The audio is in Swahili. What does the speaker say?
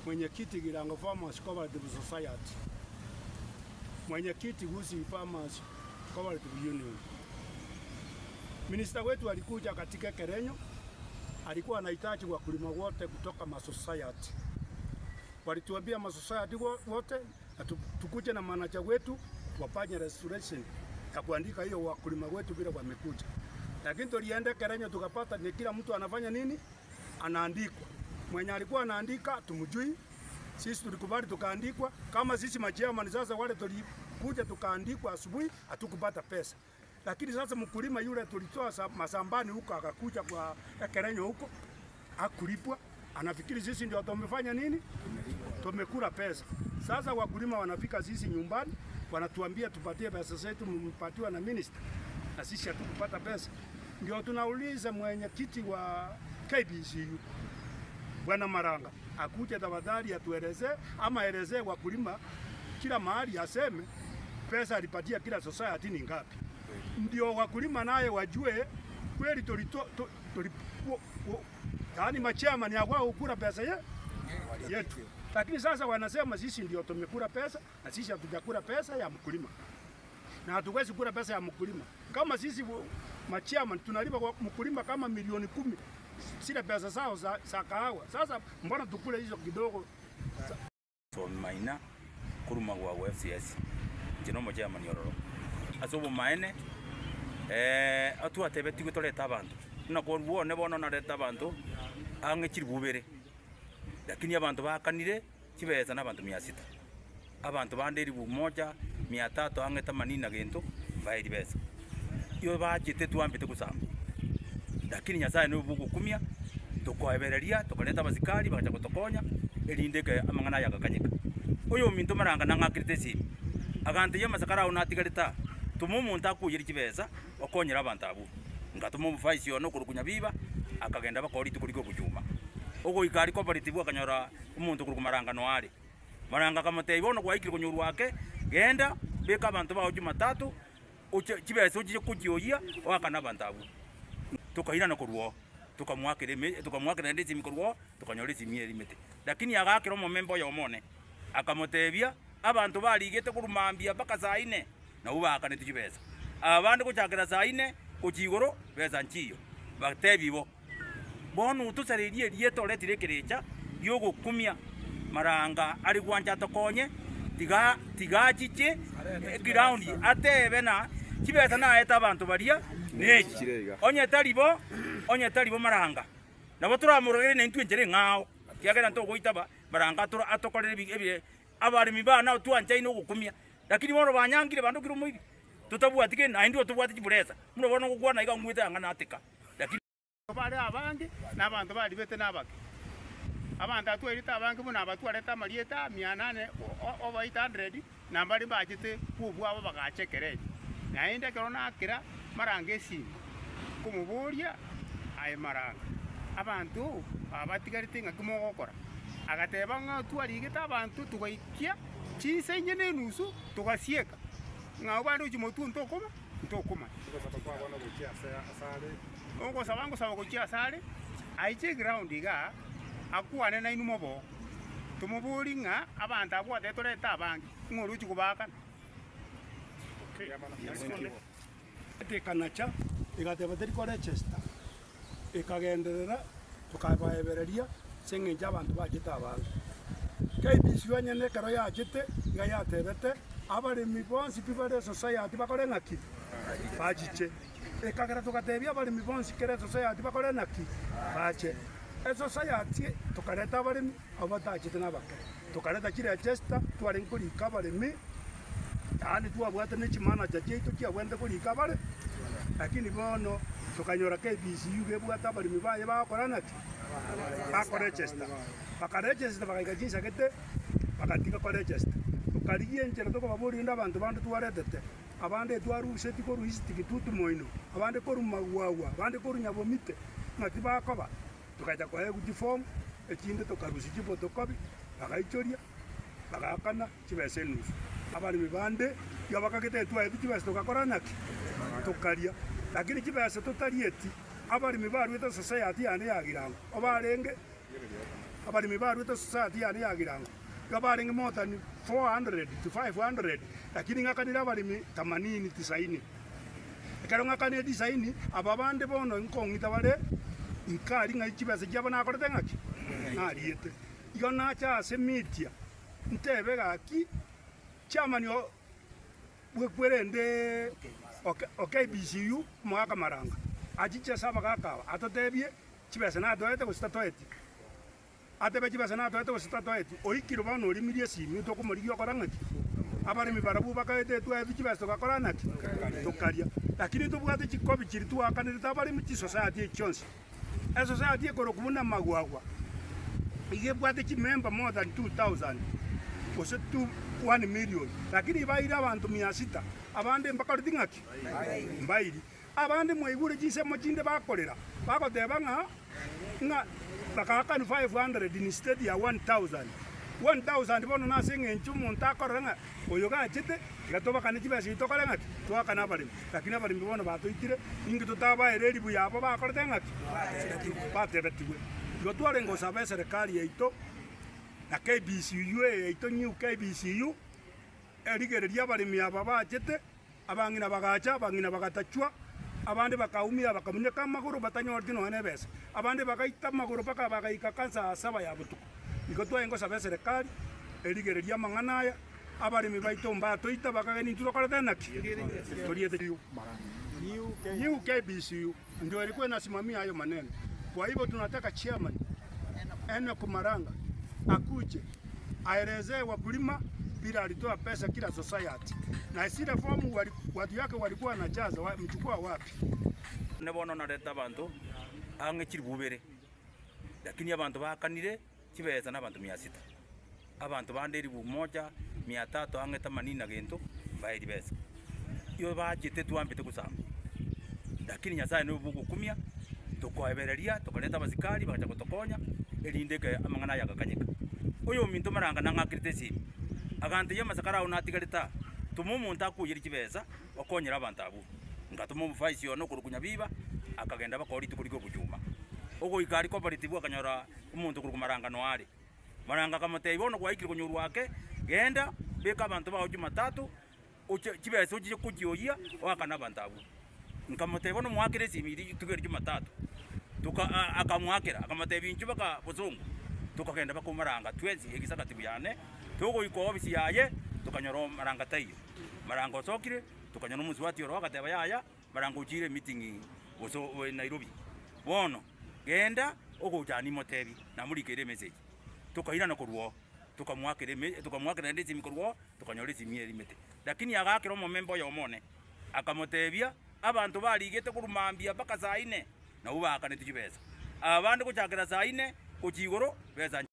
mwenyekiti Girango Farmers Cooperative Society, mwenyekiti Gusii Farmers Cooperative Union. Minister wetu alikuja katika Kerenyo, alikuwa anahitaji wakulima wote kutoka masociety. Walituambia masociety wote tukuje na manager wetu wafanye restoration ya kuandika hiyo wakulima wetu bila wamekuja. Lakini tulienda Kerenyo tukapata ni kila mtu anafanya nini? Anaandikwa. Mwenye alikuwa anaandika tumjui. Sisi tulikubali tukaandikwa. Kama sisi machairman sasa wale tulikuja tukaandikwa asubuhi hatukupata pesa. Lakini sasa mkulima yule tulitoa masambani huko akakuja kwa Kerenyo huko hakulipwa. Anafikiri sisi ndio tumefanya nini? Tumekula pesa. Sasa wakulima wanafika sisi nyumbani wanatuambia tupatie pesa zetu mpatiwa na minister. Na sisi hatukupata pesa. Ndio tunauliza mwenyekiti wa KBCU Bwana Maranga akuje tafadhali atueleze ama elezee wakulima kila mahali aseme pesa alipatia kila society ni ngapi. Ndio wakulima naye wajue kweli yani machairman ya wao kula pesa yetu. Lakini sasa wanasema sisi ndio tumekula pesa na sisi hatujakula pesa ya mkulima. Na hatuwezi kula pesa ya mkulima. Kama sisi machairman tunalipa kwa mkulima kama milioni 10 sile pesa zao za kahawa. Sasa mbona tukule hizo kidogo? So maina kuruma kwa FCS. Jino machairman yororo. Asobo maene atu atebeti gutoleta abantu. Na ko ne bono na leta abantu ange kiribubere. Lakini abantu bakanire kibeza n'abantu 600. Abantu banderi bumoja 300 ange 80 gento bairi beza. Iyo bajite tuambite kusamba. Lakini Nyasaye ni bugukumia tukwaebereria tukaleta bazikali bakaja kutokonya elindeke amangana yakakanyika. Uyo minto maranga nangakirite si. Agante ye masakara unatigarita tumumu ntakuyiri kibeza okonyera abantu abu. Ngatumu mufaisi ono kurukunya biba akagenda bakori tukuriko kujuma. Ogo ikari cooperative akanyora umuntu kurukumaranga no ari. Maranga kamate ibono kwa ikiri kunyuru wake genda beka abantu baho Jumatatu kibeza uje kujioyia wakana abantu abu. Tukahina na kuruo tukamwakire ndezi mikuruo tukanyolezi mieri mete lakini agakiro mo membo yo mone akamotebia abantu baligete kurumambia baka saa 4 na ubaka netujibeza abandi kuchakira saa 4 kujigoro beza nchiyo batebibo bonu tusaririe rieto letirekerecha yogo kumia maranga ari gwanja tokonye tiga chiche ground atebe na kibeza na eta abantu baria nechi onye talibo maranga nabo turamurogere ne ntwenjere ngao kiagera nto goitaba maranga tura atokorere bige abari mibana tuanja ino gukumia lakini bono banyangire bandu kiro muibi tutabwatike na ndio tubwate kibureza muno bono gukwana iga ngwite angana atika lakini bale abange nabantu bali bete nabake abantu atwerita abange muno abatwareta marieta 800 over 800 nambali bajite kubwa abo bagachekereje naende korona akira maranga esi kumuburia aye maranga abantu abatigarite ngakimogokora agateba nga twarigita abantu tugaikia chisenye ne nusu tugasieka nga bandu chimotu ntokoma ongo sabango sabo kuchia sale aiche ground iga akwane na inumo bo tumuburi nga abantu abwate toreta abangi ngoru chikubaka kanacha igateba teri kwa register ikagenderera tukabaebereria sengenja abantu bajita abantu KBC wanyene karo yajite nga yatebete abarimi bonsi pibare society bakore ngaki bajiche ikagera tukatebia abarimi bonsi kere society bakore ngaki bache society tukareta abarimi abatajite nabake tukareta kire register twari nkuri kabarimi yani tuabwate ne chimana chajeito kia wende kuri kabare lakini bono tukanyora KBC yugebwata abarimi baye bakora naki bakoregister bakaregister bakajinsa kete bakatika koregister tukariye njera toko baburinda abantu bandu tuwaretete abande twaruse tikoru hisitiki tutu moino abande koru magwawa abande koru nyabomite ngati bakoba tukaja kwa heguji form ekinde tokarusi photocopy bakaichoria bakakana kibese nusu abarimi bande yabakagete twaetu kibese tukakora naki tukaria lakini kibese tutarieti abarimi barwete society yane yagirango obarenge abarimi barwete society yani yagirango gabaringe more than 400 to 500 lakini ngakanira abarimi 80 90 ekero ngakane design ababande bono nkongita bare inkari ngai chibase jabana akorete ngaki ngariete igo nacha ase media ntebe gaki chamanyo bwekwerende okay BCU mwaka maranga ajicha saba gakaba atotebie chibase na toete gusita toete atebe chibase na toete gusita toete oikiro bano orimirie simi utokumurigio okorangaki abarimi barabu bakaete twa chibase gakora naki tokaria lakini tubwate chikobi chiri twakanirita abarimi chi society chonse a society ekoro kubuna magwagwa igebwate chi member more than 2000 ose 1 million lakini baira abantu 600 abande mpaka rutingaki mbairi abande mwaigure chisemo chinde bakorera bakoteba nga bakaka 500 instead ya 1000 bono nasinge enchumu ntakoranga oyo gachete gatoba kana chibasi tokore ngaki twakana abarimi lakini abarimi bono batoitire ingi tutaba ereri buyabo bakorete ngaki batebetiwe gotware ngosabe serikali yaito na KBCU yaito new KBCU erigereria abarimi aba bachete abangina bagacha abangina bagatachwa abande bakaumia bakamuneka amaguru batanyorti no nebesa abande bakaita amaguru paka bakaika kansa saba ya butuku igotwa engo sabe serikali erigereria manganaya abarimi baito mbatoita bakageni turokorete naki toriete new KBCU ndio ilikuwa inasimamia hayo maneno. Kwa hivyo tunataka chairman Enoch Maranga akuje aelezee wakulima bila alitoa pesa kila society na isile fomu watu yake walikuwa wanajaza mchukua wapi nebono nareta abantu ang'echiri bubere lakini abantu bakanire chibeza n'abantu 600 abantu banderi 1300 ang'eta manina gento bairi besa yo bachite twambite kusamba lakini nyasaye no bugukumia tukoebereria tukoleta basikali bakacha kutokonya elindeke amangana yakakanyika uyo minto Maranga nang'akirite simu agante yamasakara unatigarita tumumuntu akuyiri kibeza okonyera abantu abu ngatumu mufaisi ono kurukunya biba akagenda bakori tukuriko kujuma ogo ikari cooperative akanyora umuntu kuruku Maranga no ari Maranga kamotei bono kwa ikiri kunyuru wake genda beka abantu ba ujuma 3 kibeza uje kujioyia wakana abantu abu nkamotei bono mwakire simiri tugeri juma 3 tuka akamwakira akamotei binchu baka buzungu tukagenda bako Maranga twezi egisaka tibuyane tugo iko ofisi yaye tukanyoro Maranga tayo Maranga osokire tukanyoro muzwati oro akateba yaya Maranga ujire meeting oso Nairobi bono genda ogujani motebi na mulikere message tukaira na kuruo tukamwakira ndezi mikuruo tukanyore zimie limete lakini agakiro mo member yo mone akamotebia abantu baligete kurumambia baka saa 4 na ubaka netujibeza abandi kuchakira saa 4 kujigoro beza